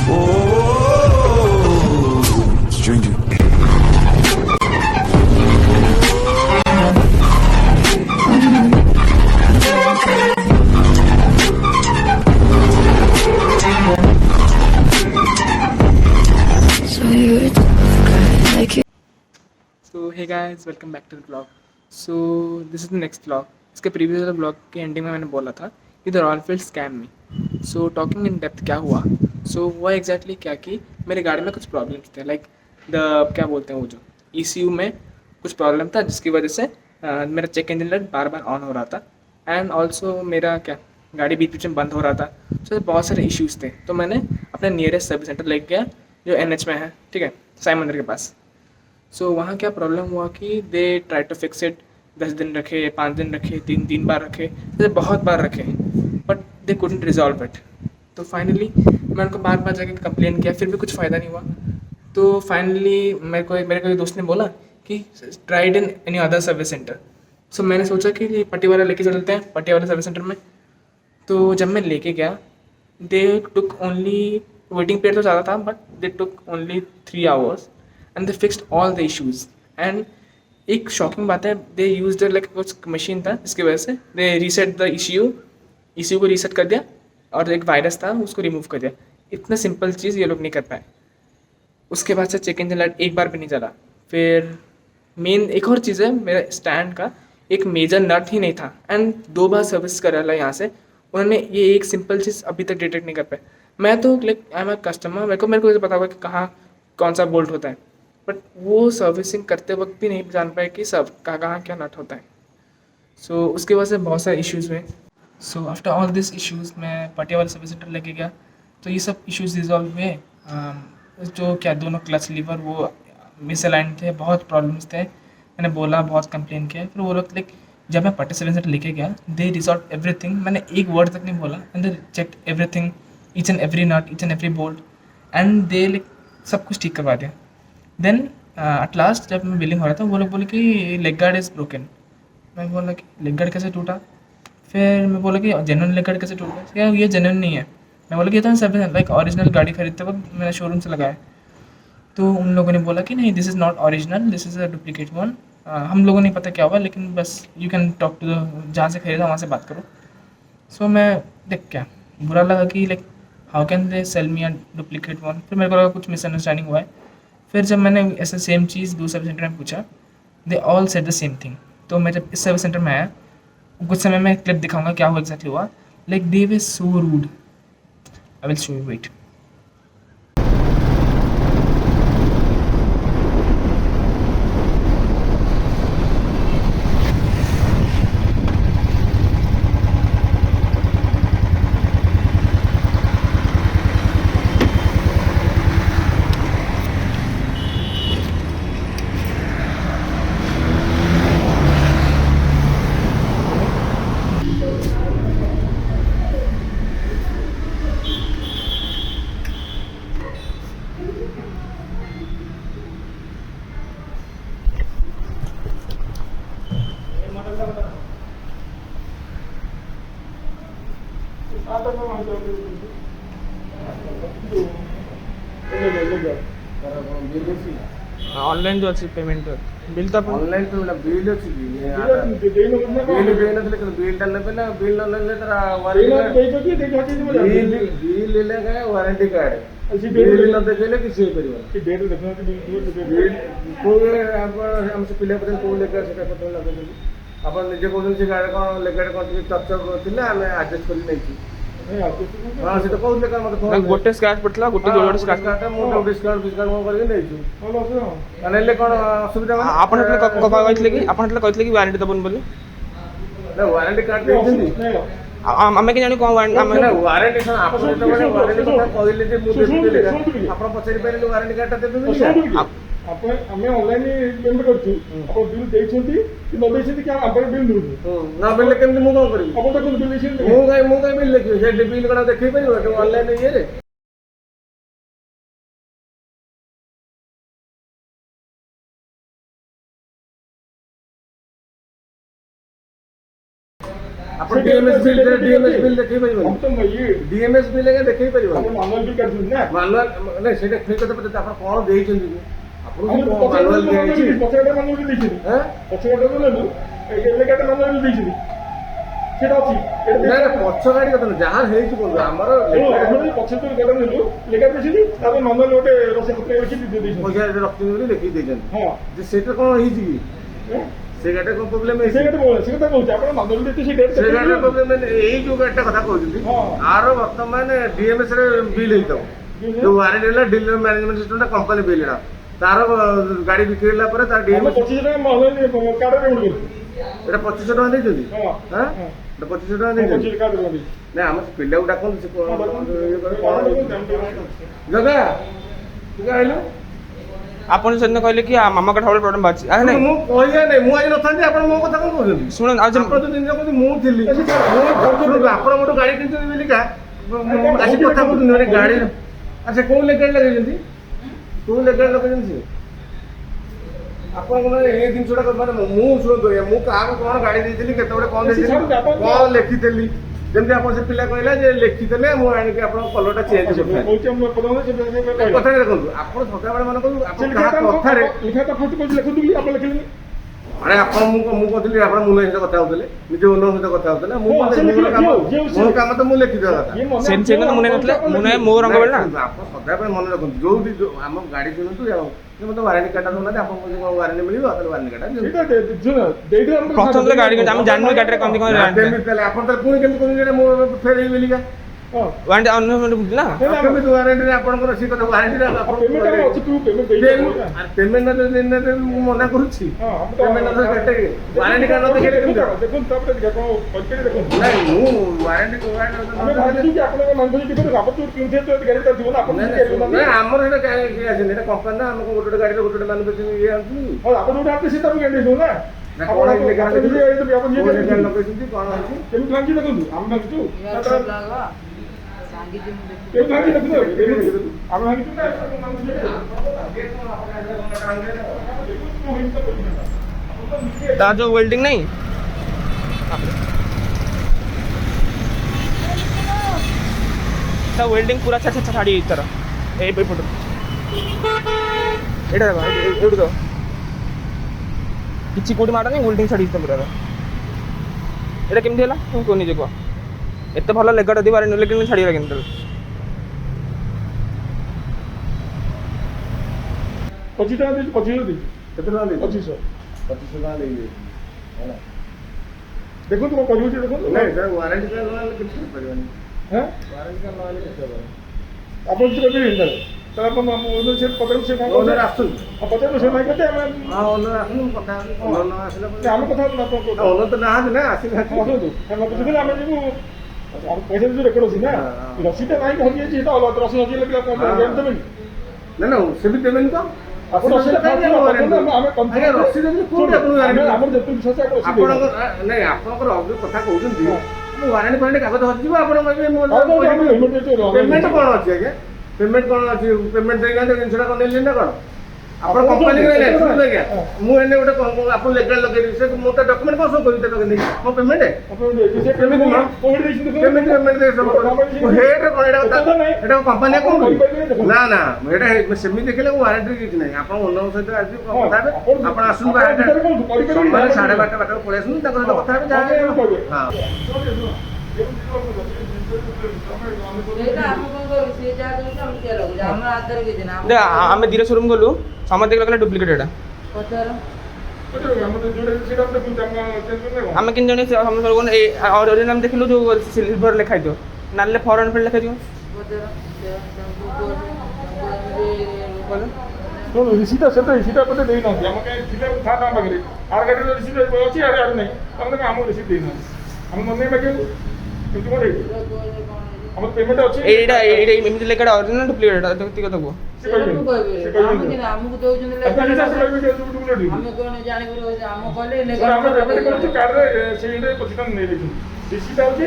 Oh, stranger. So you're a tough guy, like you. So hey guys, welcome back to the blog. So this is the next blog. इसके previous वाले blog के ending में मैंने बोला था कि the Royal Field scam me. So talking in depth क्या हुआ। सो वो एग्जैक्टली क्या कि मेरी गाड़ी में कुछ प्रॉब्लम्स थे, लाइक द क्या बोलते हैं वो जो ECU में कुछ प्रॉब्लम था, जिसकी वजह से मेरा चेक इंजन लाइट बार बार ऑन हो रहा था। एंड ऑल्सो मेरा क्या गाड़ी बीच बीच में बंद हो रहा था। सो बहुत सारे इश्यूज़ थे, तो मैंने अपने नियरेस्ट सर्विस सेंटर लेके गया जो NH में है, ठीक है, साई मंदिर के पास। सो वहाँ क्या प्रॉब्लम हुआ कि they try to fix it. 10 दिन रखे, 5 दिन रखे, तीन तीन बार रखे, तो बहुत बार रखे, but they couldn't resolve it. तो फाइनली मैं उनको बार बार जाके कंप्लेन किया, फिर भी कुछ फ़ायदा नहीं हुआ। तो फाइनली मेरे को एक दोस्त ने बोला कि tried in any other service centre. So मैंने सोचा कि पट्टी वाला लेके चलते हैं, पट्टी वाले सर्विस सेंटर में। तो जब मैं लेके गया, दे टुक ओनली, वेटिंग पीरियड तो ज़्यादा था but they took only 3 hours and they fixed all the issues. And एक शॉकिंग बात है, दे यूज लाइक कुछ मशीन था जिसकी वजह से दे रीसेट द ECU को रीसेट कर दिया, और एक वायरस था उसको रिमूव कर दिया। इतना सिंपल चीज़ ये लोग नहीं कर पाए। उसके बाद से चेक इंजन लाइट एक बार भी नहीं चला। फिर मेन एक और चीज़ है, मेरा स्टैंड का एक मेजर नट ही नहीं था, एंड 2 बार सर्विस करा ला यहाँ से, उन्होंने ये एक सिंपल चीज़ अभी तक डिटेक्ट नहीं कर पाए। मैं तो like I am a customer, मेरे को पता होगा कि कहाँ कौन सा बोल्ट होता है, बट वो सर्विसिंग करते वक्त भी नहीं जान पाए कि सब कहाँ कहाँ क्या नट होता है। सो उसकी वजह से बहुत सारे इश्यूज़ हुए। So after all this issues मैं पटिया वाले सर्विस सेंटर लेके गया, तो ये सब इश्यूज़ रिजॉल्व हुए। जो क्या दोनों क्लच लीवर वो मिसअलाइन थे, बहुत प्रॉब्लम्स थे। मैंने बोला, बहुत कंप्लेन किया, फिर वो लोग लाइक जब मैं पटिया सर्विस सेंटर लेके गया, दे रिजॉल्व एवरीथिंग। मैंने एक वर्ड तक नहीं बोला and they check everything, each and every nut, each and every bolt, and they like सब कुछ ठीक करवा दिया। देन एट लास्ट जब मैं बिलिंग हो रहा था, वो लोग बोले कि लेग गार्ड इज़ ब्रोकन। मैं बोला कि लेग गार्ड कैसे टूटा। फिर मैं बोला कि जेन्युइन लेग गार्ड कैसे टूट गया, क्या ये जेन्युइन नहीं है। मैं बोला कि ये तो सब लाइक ओरिजिनल गाड़ी खरीदते वक्त मैंने शोरूम से लगाया। तो उन लोगों ने बोला कि नहीं, this is not original, this is a duplicate one. हम लोगों ने पता क्या हुआ, लेकिन बस you can talk to the जहाँ से खरीदा वहाँ से बात करो। सो मैं देख क्या बुरा लगा कि like how can they sell me a duplicate one. फिर मेरे को लगा कुछ मिसअंडरस्टैंडिंग हुआ है। फिर जब मैंने ऐसे सेम चीज़ दूसरे सर्विस सेंटर में पूछा, they all said the same thing. तो मैं जब इस सर्विस सेंटर में आया, कुछ समय में क्लिप दिखाऊंगा क्या हुआ एग्जैक्टली हुआ। Like they were so rude, I will show you, wait. Online जो अच्छी पेमेंट बिल तो ऑनलाइन पेमेंट बिल ଅଛି କି ବିଲ୍ ଦେଇନଥିଲେ କିନ୍ତୁ ବିଲ୍ଟା ନେବେ ନା ବିଲ୍ ନ ନେଲେ ତାର ୱାରେଣ୍ଟି ବିଲ୍ ହେଲେ ୱାରେଣ୍ଟି କାର୍ଡ ବିଲ୍ ନ ଦେଖେଇଲେ କିଛି ହେଇପାରିବନି। କୋଉ ଆପଣ ଆମ ସେ ପିଲା ପଚାର କୋଉ ଲେଖା ସେଟା କଥା ଲଗେଇଛନ୍ତି ଆପଣ ନିଜେ କହୁଛନ୍ତି ସେ ଗାଡ଼ି କ'ଣ ଲେଖାଟା କ'ଣ ଟିକେ ଚକଚକ ଥିଲା ଆମେ ଆଡ଼ଜଷ୍ଟ କରି ନେଇଛୁ। ହଁ ସେ ତ କହୁଥିଲେ କ'ଣ ମୋତେ ଫୋନ୍ ଗୋଟେ ସ୍କ୍ରାଚ୍ ପଡ଼ିଥିଲା, ଗୋଟେ ଯୋଡ଼େ ସ୍କ୍ରାଚ୍। ମୁଁ ଡିସ୍କାଉଣ୍ଟ କ'ଣ କରିକି ନେଇଛୁ ନେଲେ କ'ଣ ଅସୁବିଧା ଆପଣ କହିଥିଲେ କି ୱାରେଣ୍ଟି ଦେବନି ବୋଲି। ୱାରେଣ୍ଟି କାର୍ଡ ଦେଇଛନ୍ତି ଆମେ କି ଜାଣି କ'ଣ ୱାରେଣ୍ଟି ଆପଣ ଯେତେବେଳେ ୱାରେଣ୍ଟି କଥା କହିଲେ ଯେ ମୁଁ ଦେବି ଆପଣ ପଚାରି ପାରିଲେ ୱାରେଣ୍ଟି କାର୍ଡଟା ଦେବେ ବୋଲି। ଆମେ ଅନଲାଇନ ପେମେଣ୍ଟ କରୁଛୁ, ଆପଣ ବିଲ୍ ଦେଇଛନ୍ତି କି ନ ଦେଇଛନ୍ତି କି ଆପଣ ବିଲ୍ ଦଉଛୁ ନ ଦେଲେ କେମିତି ମୁଁ କ'ଣ କରିବି? ଆପଣ ତ ବିଲ୍ ଦେଇଛନ୍ତି, ମୁଁ କାହିଁ ବିଲ୍ ଦେଖିବି? ସେ ବିଲ୍ କ'ଣ ଦେଖେଇ ପାରିବ ଅନଲାଇନ ଇଏରେ? ଆପଣ डीएमएस बिल देखै परिबो हम तो ये डीएमएस बिल के देखै परिबो हम मानुअल भी कर ना मानुअल नै सेटा फेक कथा पते आपण कोन देइछन आपण हम को मानुअल देइछि पछाडे मानुअल भी देइछि हैं पछाडे बोलनु एलेगाटे मानुअल भी देइछि सेटा अछि ନା ନା ପଛ ଗାଡି କଥା ନୁହେଁ ଯାହା ହେଇଛି ବନ୍ଧୁ ଆମର ଆମର ପଛେ ତ ଗାଡି ନେଲୁ ଲେଖା ଦେଇଛନ୍ତି ତାପରେ ମାनुअल ଗୋଟେ ରସେ ପତ୍ର ଲେଖି ଦେଇଛନ୍ତି ପଇସା ରଖିଛନ୍ତି ବୋଲି ଲେଖି ଦେଇଛନ୍ତି ହଁ ଯେ ସେଇଟା କଣ ହେଇଛି କି ସେ ଗାଡିରେ କଣ ପ୍ରୋବ୍ଲେମ ହେଇଛି ସେ କଥା କହୁଛି ଆପଣ ମାनुଅଲ ଦେଇଛି ସେ ଡେଟ୍ ସେ ଗାଡିରେ ପ୍ରୋବ୍ଲେମ ଏଇ ଯୋଉ ଗାଡିଟା କଥା କହୁଛନ୍ତି ହଁ। ଆର ବର୍ତ୍ତମାନ ଡିଏମଏସ୍ ରେ ବିଲ୍ ହେଇଥାଉ ଯୋଉ ୱାରେଣ୍ଟି ହେଲା ଡିଲର ମ୍ୟାନେଜମେଣ୍ଟ ସିଷ୍ଟମଟା କମ୍ପାନୀ ବିଲ୍ ହେଲା ତାର ଗାଡି ବିକ୍ରି ହେଲା ପରେ ତାର ଆମେ ଡିଏମଏସ୍ 25 ଟଙ୍କା ମାnuଅଲ କାର୍ଡରେ ଉଡି ଗଲୁ ଏଟା 2500 ଟଙ୍କା ଦେଇଛନ୍ତି ହଁ ହଁ ହଁ। ଏଟା 2500 ଟଙ୍କା ଦେଇଛନ୍ତି 25 କାର୍ଡରେ ଉଡି ନା ଆମ ପିଲାକୁ ଡାକନ୍ତୁ ସେ କଣ ଇଏ କରେ, କଣ ଜଗା ତୁ ଆଇଲୁ ଆପଣ ସେଦିନ କହିଲେ କି ମାମା କାଠ ପ୍ରୋବ୍ଲେମ୍ ଅଛି ଆରେ ନାଇଁ ମୁଁ କହିବା ନାହିଁ ମୁଁ ଆଜି ନଥାନ୍ତି ଆପଣ ମୋ କଥା କଣ କହୁଛନ୍ତି ଶୁଣନ୍ତୁ ଆଉ ଆପଣ ଯୋଉ ଜିନିଷ କହୁଛନ୍ତି ମୁଁ ଥିଲି ଶୁଣନ୍ତୁ ଆପଣ ଗୋଟେ ଗାଡି କିଣିଛନ୍ତି ବୋଲିକା ଆସି କଥା କହୁଛନ୍ତି ଗୋଟେ ଗାଡି ଆଚ୍ଛା କୋଉ ଲେଗାଲ ଲଗେଇଛନ୍ତି କୋଉ ଲେଗାଲ ଲଗେଇଛନ୍ତି ସେ ଆପଣଙ୍କ ମାନେ ଏ ଜିନିଷଟା ମାନେ ମୁଁ ଶୁଣନ୍ତୁ ଆଜ୍ଞା ମୁଁ କାହାକୁ କଣ ଗାଡି ଦେଇଥିଲି କେତେବେଳେ କଣ ଦେଇଥିଲି କଣ ଲେଖିଥିଲି ଯେମିତି ଆପଣ ସେ ପିଲା କହିଲା ଯେ ଲେଖିଥିଲେ ମୁଁ ଆଣିକି ଆପଣଙ୍କ କଲରଟା ଚେଞ୍ଜ କରିଥାଏ କହୁଛି ଆମ ପ୍ରଧାନ ସେ କଥାଟା ଦେଖନ୍ତୁ ଆପଣ ସଦାବେଳେ ମାନେ କହନ୍ତୁ ଆପଣ କାହା କଥାରେ ଲିଖାଟା ଫଟୋ କହୁଛି ଲେଖନ୍ତୁ ବୋଲି ଆପଣ ଲେଖିଲେନି ଆରେ ଆପଣ ମୁଁ କହୁଥିଲି ଆପଣ ମୁନା ସହିତ କଥା ହଉଥିଲେ ନିଜ ଓନର ସହିତ କଥା ହଉଥିଲେ ମୁଁ ମୋ କାମ ତ ମୁଁ ଲେଖିଦେବା କଥା ସେ କଥା ମୁନେ ନଥିଲେ ମୁନେ ମୋ ରଙ୍ଗ ବେଳ ନା ଆପଣ ସଦାବେଳେ ମନେ ରଖନ୍ତୁ ଯୋଉଠି ଆମ ଗାଡି କିଣନ୍ତୁ ଆଉ ମତେ ୱାରେଣ୍ଟି କାର୍ଡଟା ଦଉନାହାନ୍ତି ଆପଣ କଣ ୱାରେଣ୍ଟି ମିଳିବ ତାହେଲେ ୱାରେଣ୍ଟି କାର୍ଡଟା ଦେଇଦେବେ ପ୍ରଥମ ତ ଗାଡି ଆମେ ଜାଣିନୁ ଗାଡିରେ କେମିତି କଣ ତାହେଲେ ଆପଣ ତାହେଲେ ପୁଣି କେମିତି କହୁଛନ୍ତି ମୁଁ ଫେରେଇ ବେଲିକା ୱାରେଣ୍ଟି ଅନ୍ୟ ବୁଝିଲ ନା କେମିତି ୱାରେଣ୍ଟିରେ ଆପଣଙ୍କର ସେ କଥା ୱାରେଣ୍ଟିରେ ପେମେଣ୍ଟ ଦେଇନାହାନ୍ତି ମୁଁ ମନା କରୁଛି ପେମେଣ୍ଟ ୱାରେଣ୍ଟି କାର୍ଡ ନ ଦେଖେଇଲେ କେମିତି ହବ? ଦେଖନ୍ତୁ ତାପରେ କଣ କରିପାରିବେ ଦେଖନ୍ତୁ ନାଇଁ ମୁଁ ୱାରେଣ୍ଟି ଆମେ ଭାବୁଛୁ କି ଆପଣଙ୍କ ମାନୁଛି କି ଆପଣ ଯୋଉ କିଣିଥିବେ ତ ଗାଡିଟା ଥିବ ନା ଆପଣ ନାଇଁ ଆମର ସେଇଟା କିଏ ଆସିନି ଏଇଟା କମ୍ପାନୀ ନା ଆମକୁ ଗୋଟେ ଗାଡିରେ ଗୋଟେ ମାନୁଫ୍ୟାକ୍ଚରିଂ ଇଏ ଆଣୁଛୁ ହଁ ଆପଣ ଯୋଉଟା ଆଣିଥିଲେ ସେଟା ବି ଗାଡି ଦେଉ ନା ନା କଣ ଲେଖା ଆପଣ ଯଦି ଆପଣ କୋଉ ଲେଖା ଇଏ ଲଗେଇଛନ୍ତି କଣ ଅଛି କେମିତି ଭାଙ୍ଗି ଦେଖନ୍ତୁ ଆମେ ଭାଙ୍ଗିଛୁ କେମିତି ଭାଙ୍ଗି ଦେଖନ୍ତୁ ଆମେ ଭାଙ୍ଗିଛୁ ନା ତା ଯୋଉ ୱେଲ୍ଡିଂ ନାହିଁ ତା ୱେଲ୍ଡିଂ ପୁରା ଛାଡ଼ି ତାର ଏଇ ପଟ ଏଇଟା ଦେଖ ଏଇଠି ଦେଖ କିଛି କୋଉଠି ମାଡ଼ ନାହିଁ ୱେଲ୍ଡିଂ ଛାଡ଼ି ପୁରା ଏଇଟା କେମିତି ହେଲା তুমি କୁହ ନିଜେ କୁହ ଏତେ ଭଲ ଲେଗାଟା ଦେବା ଲେକିନ୍ ଛାଡ଼ିଗଲା କେମିତି ତାହେଲେ 25 ଟଙ୍କା ଦେଇଛୁ 25 ଦେଇଛୁ କେତେ ଟଙ୍କା ଦେଇଛି 2500 2500 ଟଙ୍କା ଦେଇଛି ହେଲା ଦେଖନ୍ତୁ କଣ କରିବୁ ଦେଖନ୍ତୁ ନାଇଁ ସାର୍ ୱାରେଣ୍ଟି କାର୍ଡ ନହେଲେ କିଛି କରିପାରିବନି হ্যাঁ ୱାରେଣ୍ଟି କାର୍ଡ ନହେଲେ କିଛି ହେବନି ଆପଣ କିଛି କରିପାରିବେନି ତାହେଲେ ଆପଣ ଓନର ସେ ପଚାରିବୁ ସେ କଣ ଓନର ଆସୁଛନ୍ତି ପଚାରିବୁ ସେ ଭାଇ କେତେ ଆମେ ହଁ ଓନର ଆସୁନି ମୁଁ କଥା ହେବି ଓନର ନ ଆସିଲା ପରେ ଆମେ କଥା ହେବୁ ନା ଆପଣ ଓନର ତ ନାହାନ୍ତି ନା ଆସିଲେ ଆସନ୍ତୁ ଆମେ ବୁଝିଲେ ଆମେ ଯିବୁ ପଇସା ଯୋଉ ରେକର୍ଡ ଅଛି ନା ରସିଦଟା ନାହିଁ ହଜିଯାଇଛି ସେଟା ଅଲଗା ରସିଦ ହଜିଗଲେ ବି ଆପଣ ଦେବେନି ନା ନା ସେ ବି ଦେବେନି ତ ଆପଣ ରସିଦ କାହିଁକି ଆମେ ରସିଦ କୋଉଠି ଆପଣଙ୍କୁ ଆମର ଯେତେ ବିଶ୍ୱାସ ଆପଣଙ୍କର ନାଇଁ ଆପଣଙ୍କର ଯୋଉ କଥା କହୁଛନ୍ତି ମୁଁ ୱାରେଣ୍ଟି ଫାରେଣ୍ଟି କାଗଜ ହଜିଯିବ ଆପଣ କହିବେ ପେମେଣ୍ଟ କଣ ଅଛି ଆଜ୍ଞା ପେମେଣ୍ଟ କଣ ଅଛି ପେମେଣ୍ଟ ଦେଇନାହାନ୍ତି ଜିନିଷଟା କଣ ନେଲେନି ନା କଣ ଆପଣ କମ୍ପାନୀ ଆଜ୍ଞା ମୁଁ ଏନେ ଗୋଟେ ଆପଣ ଲେଗାଲ ଲଗେଇଦେବି ସେ ମୁଁ ତା ଡକ୍ୟୁମେଣ୍ଟ କଣ ସବୁ କରିବି ଲଗେଇ ଦେଇଛି ମୋ ପେମେଣ୍ଟ କେମିତି ପେମେଣ୍ଟ ହେଡ୍ କଣ ଏଇଟା କମ୍ପାନୀ କଣ ନା ନା ଏଇଟା ସେମିତି ଦେଖିଲେ ମୁଁ ୱାରେଣ୍ଟି କିଛି ନାହିଁ ଆପଣ ଓନର ସହିତ ଆଜି କଥା ହେବେ ଆପଣ ଆସନ୍ତୁ 12:30 ବାରଟା ପଳେଇ ଆସନ୍ତୁ ତାଙ୍କ ସହିତ କଥା ହେବେ ଯାହା ହଁ ଆମେ ଧୀରେ ଶୋରୁମ୍ ଗଲୁ ସମସ୍ତେ କହିଲେ ଡୁପ୍ଲିକେଟ୍ ଏଇଟା ଆମେ କେମିତି ଜଣେ ଅରିଜିନାଲ ଦେଖିଲୁ ଯୋଉ ସିଲଭର ଲେଖା ହେଇଥିବ ନାଲେ ଫରେନ୍ ଫିଲ୍ଡ ଲେଖା ହେଇଥିବ ରିସିଟା ସେଟା ରିସିଟା ବୋଧେ ଦେଇନାହାନ୍ତି ଆମ କାହିଁ ଥିଲା ଥା ଆମ ପାଖରେ ଆର ଗାଡ଼ିର ରିସିଟ୍ ଅଛି ଆରେ ଆରେ ନାହିଁ ଆମେ ଆମକୁ ରିସିଟ୍ ଦେଇନାହାନ୍ତି ଆମେ ମନେ ମାଗିବୁ କେମିତି କ'ଣ ହେଇଛି ଆମର ପେମେଣ୍ଟ ଅଛି ଏଇଟା ଏମିତି ଲେଖାଟା ଅରିଜିନାଲ ଡୁପ୍ଲିକେଟ୍ ଏଟା ବ୍ୟକ୍ତିଗତ କୁହ ଆମକୁ ଦଉଛନ୍ତି କାର୍ଡରେ ସେଇଟା 25 ଟଙ୍କା ନେଇଯାଇଛନ୍ତି ରିସିଟ୍ ହେଉଛି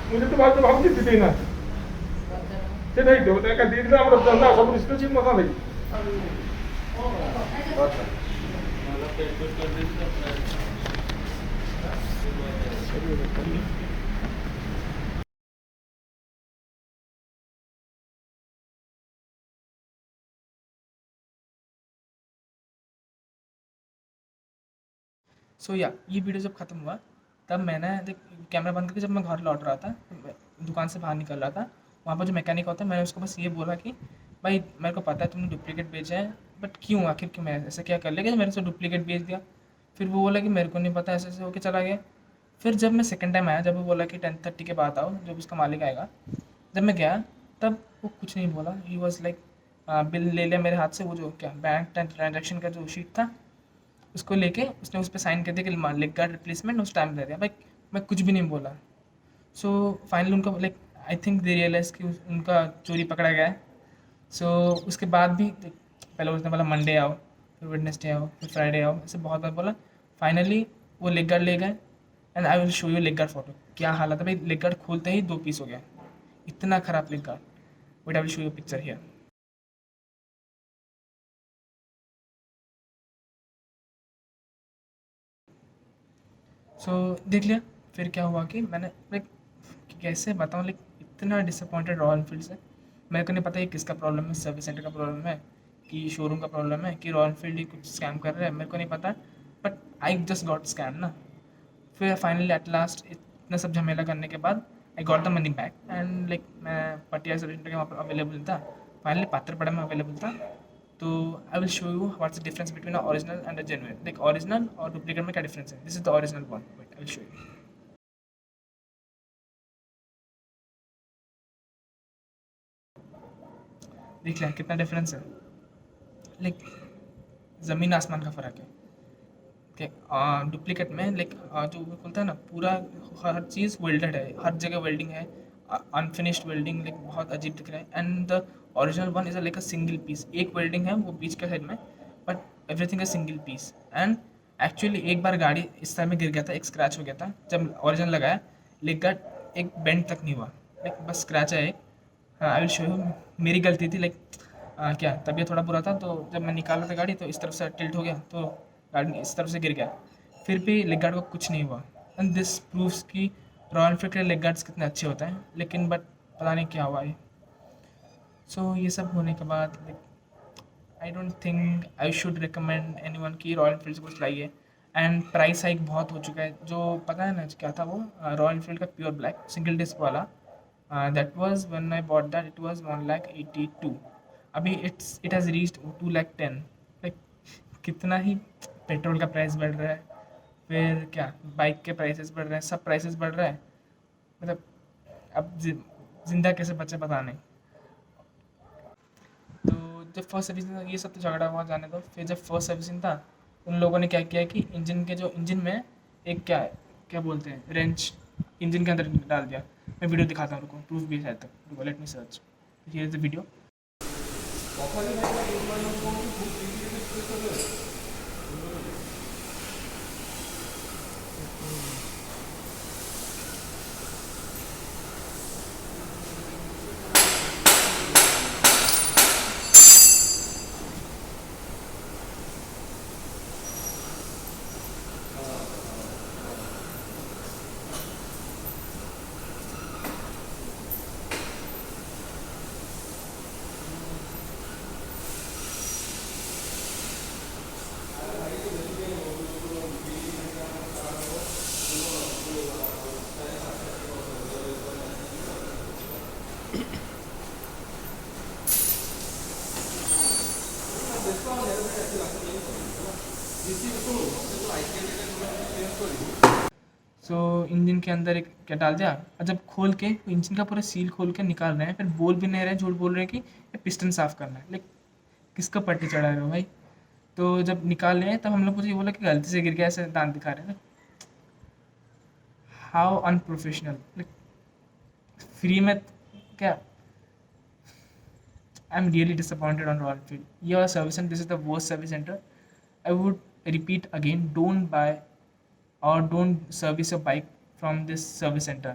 ମୁଁ ଯେତେ ଭାବୁଛି ଦେଇନାହାନ୍ତି ସେଟା ହେଇଥିବ ଦେଇଥିଲେ ଆମର ସବୁ ରିସିଟ୍ ଅଛି ନଥାନ୍ତା କି सो या ये वीडियो जब ख़त्म हुआ तब मैंने देख कैमरा बंद करके जब मैं घर लौट रहा था, दुकान से बाहर निकल रहा था, वहाँ पर जो मैकेनिक होता है मैंने उसको बस ये बोला कि भाई मेरे को पता है तुमने डुप्लीकेट बेचा है, बट क्यों, आखिर क्यों, मैं ऐसा क्या कर लिया कि मेरे से डुप्लीकेट बेच दिया। फिर वो बोला कि मेरे को नहीं पता, ऐसे ऐसे होके चला गया। फिर जब मैं सेकंड टाइम आया, जब वो बोला कि 10:30 के बाद आओ, जब उसका मालिक आएगा, जब मैं गया तब वो कुछ नहीं बोला। ही वॉज लाइक बिल ले लिया मेरे हाथ से, वो जो क्या बैंक ट्रांजेक्शन का जो शीट था उसको लेके उसने उस पर साइन कर दिया कि लेग गार्ड रिप्लेसमेंट, उस टाइम दे दिया। भाई मैं कुछ भी नहीं बोला। सो फाइनली उनका like I think they realize कि उनका चोरी पकड़ा गया है। सो उसके बाद भी पहले उसने बोला मंडे आओ, फिर वेडनेसडे आओ, फिर फ्राइडे आओ, ऐसे बहुत बार बोला। फाइनली वो लेग गार्ड ले गए and I will show you leg guard photo. क्या हालत है भाई, लेग गार्ड खोलते ही 2 पीस हो गया, इतना ख़राब leg guard. But I will show you picture here. So देख लिया। फिर क्या हुआ कि मैंने लाइक कैसे बताऊँ, लाइक इतना डिसअपॉइंटेड रॉयल एनफील्ड से। मेरे को नहीं पता ये किसका प्रॉब्लम है, सर्विस सेंटर का प्रॉब्लम है कि शोरूम का प्रॉब्लम है कि रॉयल एनफील्ड ही कुछ स्कैम कर रहा है, मेरे को नहीं पता। But I just got scam ना। फिर फाइनली एट लास्ट इतना सब झमेला करने के बाद I got the money back and like मैं पटियाला सर्विस सेंटर के वहाँ पर अवेलेबल था, फाइनली पात्रपड़ा में अवेलेबल था। तो I will show you what's the difference between a original and a genuine. Like original और डुप्लीकेट में क्या डिफरेंस है, this is the original one, wait I will show you. देख लिया कितना डिफरेंस है, लाइक ज़मीन आसमान का फ़र्क है। डुप्लीकेट में लाइक जो वो बोलता है ना, पूरा हर चीज़ वेल्डेड है, हर जगह वेल्डिंग है, अनफिनिश्ड वेल्डिंग, लाइक बहुत अजीब दिख रहा है। And the original one is like a single piece, एक वेल्डिंग है वो बीच के साइड में, बट एवरीथिंग है सिंगल पीस। एंड एक्चुअली एक बार गाड़ी इस टाइम में गिर गया था, एक स्क्रैच हो गया था जब ओरिजिनल लगाया, लेकिन एक बेंड तक नहीं हुआ, लाइक बस स्क्रैच है एक। हाँ आई विल शो यू, मेरी गलती थी, लाइक क्या तबीयत थोड़ा बुरा था, तो जब मैं निकाल रहा था गाड़ी तो इस तरफ से टिल्ट हो गया, तो गाड़ी इस तरफ से गिर गया। फिर भी लेग गार्ड को कुछ नहीं हुआ। एंड दिस प्रूव्स कि रॉयल एनफील्ड के लेग गार्ड्स कितने अच्छे होते हैं, लेकिन बट पता नहीं क्या हुआ है। सो ये सब होने के बाद I don't think I should recommend anyone कि रॉयल एनफील्ड से कुछ लाइए। एंड प्राइस हाइक बहुत हो चुका है, जो पता है ना क्या था वो, रॉयल एनफील्ड का प्योर ब्लैक सिंगल डिस्क वाला, that was when I bought that it was 1,82,000। अभी इट हैज़ रीच्ड 2,10,000। लाइक कितना ही पेट्रोल का प्राइस बढ़ रहा है, फिर क्या बाइक के प्राइसेस बढ़ रहे हैं, सब प्राइसेस बढ़ रहा है। मतलब अब ज़िंदा कैसे बचे पता नहीं। तो जब फर्स्ट सर्विसिंग, ये सब तो झगड़ा हुआ जाने दो, फिर जब फर्स्ट सर्विसिंग था उन लोगों ने क्या किया कि इंजन के जो इंजन में एक क्या क्या बोलते हैं रेंच इंजन के अंदर डाल दिया। मैं वीडियो दिखाता हूँ, रुको, प्रूफ भी है तक, let me search, here is the video. So engine के अंदर एक क्या डाल दिया, और जब खोल के इंजन का पूरा सील खोल के निकाल रहे हैं, फिर बोल भी नहीं रहे हैं, झूठ बोल रहे हैं कि ये पिस्टन साफ़ करना है। लाइक किसका पट्टी चढ़ा रहे हो भाई। तो जब निकाल रहे हैं तब हम लोग मुझे ये बोला कि गलती से गिर गया, ऐसे दांत दिखा रहे हैं। हाउ अनप्रोफेशनल, लाइक फ्री में क्या। I am really disappointed on royal Enfield. ये वाला service centre, this is the worst service centre. I would repeat again, don't buy or don't service your bike from this service center,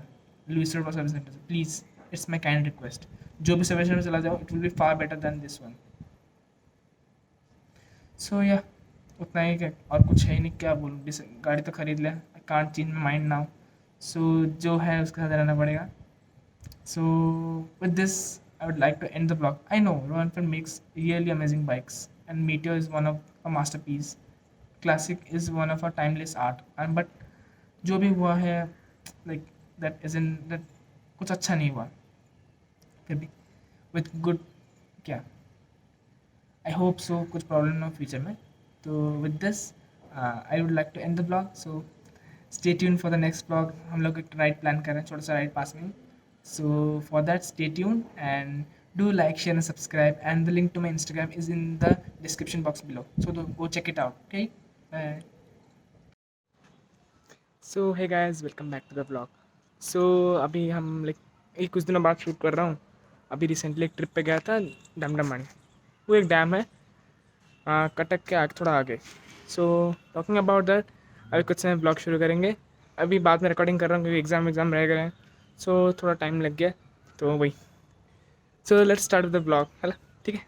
Louis Road service center, please, it's my kind request। जो भी service centre चला जाओ, it will be far better than this one। so yeah, उतना ही क्या, और कुछ है ही नहीं, क्या बोलूँ, गाड़ी तो खरीद लिया, I can't change my mind now. So जो है उसके साथ रहना पड़ेगा। so with this I would like to end the vlog। I know Royal Enfield makes really amazing bikes and Meteor is one of a masterpiece, classic is one of a timeless art and but जो भी हुआ है like that is in that कुछ अच्छा नहीं हुआ फिर भी विथ गुड क्या आई होप सो कुछ प्रॉब्लम ना हो फ्यूचर में तो with this I would like to end the blog so stay tune for the next blog हम लोग एक राइड प्लान कर रहे हैं छोटा सा राइड पास में so for that stay tune and do like share and subscribe and the link to my Instagram is in the description box below so go check it out okay bye so hey guys welcome back to the vlog so अभी हम like कुछ दिनों बाद shoot कर रहा हूँ अभी recently एक ट्रिप पे गया था डमडम वो एक डैम है कटक के आगे थोड़ा आगे सो टॉकिंग अबाउट दैट अभी कुछ समय ब्लॉग शुरू करेंगे अभी बाद में रिकॉर्डिंग कर रहा हूँ क्योंकि एग्ज़ाम रह गए हैं सो थोड़ा टाइम लग गया तो वही so let's start with the blog है ना ठीक है